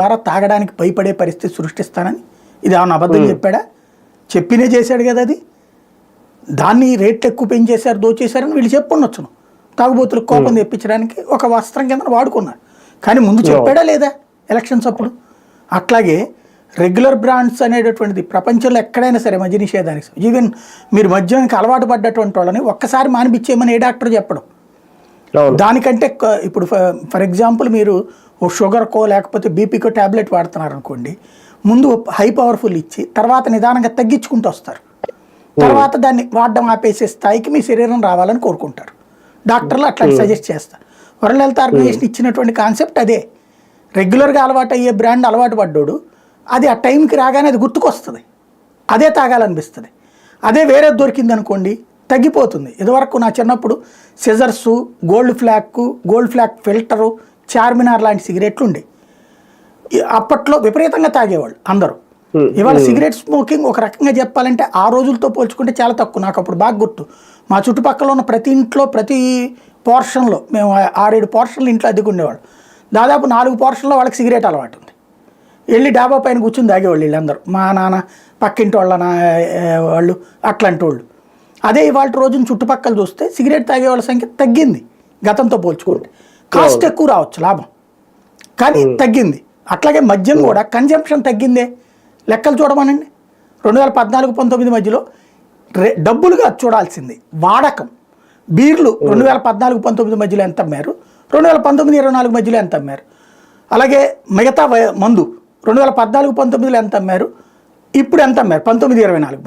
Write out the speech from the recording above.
ద్వారా తాగడానికి భయపడే పరిస్థితి సృష్టిస్తానని ఇది ఏమన్నా అబద్ధం చెప్పాడా? చెప్పినే చేశాడు కదా. అది దాన్ని రేట్లు ఎక్కువ పెంచేశారు, దోచేశారని వీళ్ళు చెప్పుండొచ్చును. తాగుబోతులకు కోపం తెప్పించడానికి ఒక వస్త్రం కింద వాడుకున్నారు. కానీ ముందు చెప్పాడా లేదా ఎలక్షన్స్ అప్పుడు? అట్లాగే రెగ్యులర్ బ్రాండ్స్ అనేటటువంటిది ప్రపంచంలో ఎక్కడైనా సరే మద్య నిషేధానికి, ఈవెన్ మీరు మద్యానికి అలవాటు పడ్డటువంటి వాళ్ళని ఒక్కసారి మానిపించేయమని ఏ డాక్టర్ చెప్పడం. దానికంటే ఇప్పుడు ఫర్ ఎగ్జాంపుల్ మీరు ఓ షుగర్కో లేకపోతే బీపీకో ట్యాబ్లెట్ వాడుతున్నారు అనుకోండి, ముందు హై పవర్ఫుల్ ఇచ్చి తర్వాత నిదానంగా తగ్గించుకుంటూ వస్తారు. తర్వాత దాన్ని వాడడం ఆపేసే స్థాయికి మీ శరీరం రావాలని కోరుకుంటారు. డాక్టర్లు అట్లా సజెస్ట్ చేస్తారు. వరల్డ్ హెల్త్ ఆర్గనైజేషన్ ఇచ్చినటువంటి కాన్సెప్ట్ అదే. రెగ్యులర్గా అలవాటు అయ్యే బ్రాండ్ అలవాటు పడ్డాడు, అది ఆ టైంకి రాగానే అది గుర్తుకొస్తుంది, అదే తాగాలనిపిస్తుంది. అదే వేరే దొరికింది అనుకోండి తగ్గిపోతుంది. ఇదివరకు నా చిన్నప్పుడు సిజర్సు, గోల్డ్ ఫ్లాక్ ఫిల్టరు, చార్మినార్ లాంటి సిగరెట్లు ఉండే. అప్పట్లో విపరీతంగా తాగేవాళ్ళు అందరూ. ఇవాళ సిగరెట్ స్మోకింగ్ ఒక రకంగా చెప్పాలంటే ఆ రోజులతో పోల్చుకుంటే చాలా తక్కువ. నాకు అప్పుడు బాగా గుర్తు, మా చుట్టుపక్కల ఉన్న ప్రతి ఇంట్లో ప్రతి పోర్షన్లో మేము 6-7 పోర్షన్లు ఇంట్లో అద్దెకుండేవాళ్ళు. దాదాపు 4 పోర్షన్లో వాళ్ళకి సిగరెట్ అలవాటు ఉంది. వెళ్ళి డాబా పైన కూర్చుని తాగేవాళ్ళు వీళ్ళందరూ, మా నాన్న పక్కింటి వాళ్ళు అట్లాంటి వాళ్ళు. అదే ఇవాళ రోజున చుట్టుపక్కల చూస్తే సిగరెట్ తాగేవాళ్ళ సంఖ్య తగ్గింది గతంతో పోల్చుకుంటే. కాస్ట్ ఎక్కువ రావచ్చు లాభం, కానీ తగ్గింది. అట్లాగే మద్యం కూడా కన్జంప్షన్ తగ్గిందే. లెక్కలు చూడమనండి, 2014-19 మధ్యలో డబ్బులుగా చూడాల్సింది వాడకం. బీర్లు 2014-19 మధ్యలో ఎంత అమ్మారు, 2019-24 మధ్యలో ఎంత అమ్మారు, అలాగే మిగతా మందు 2014-19లో ఎంత అమ్మారు, ఇప్పుడు ఎంత అమ్మారు 19-24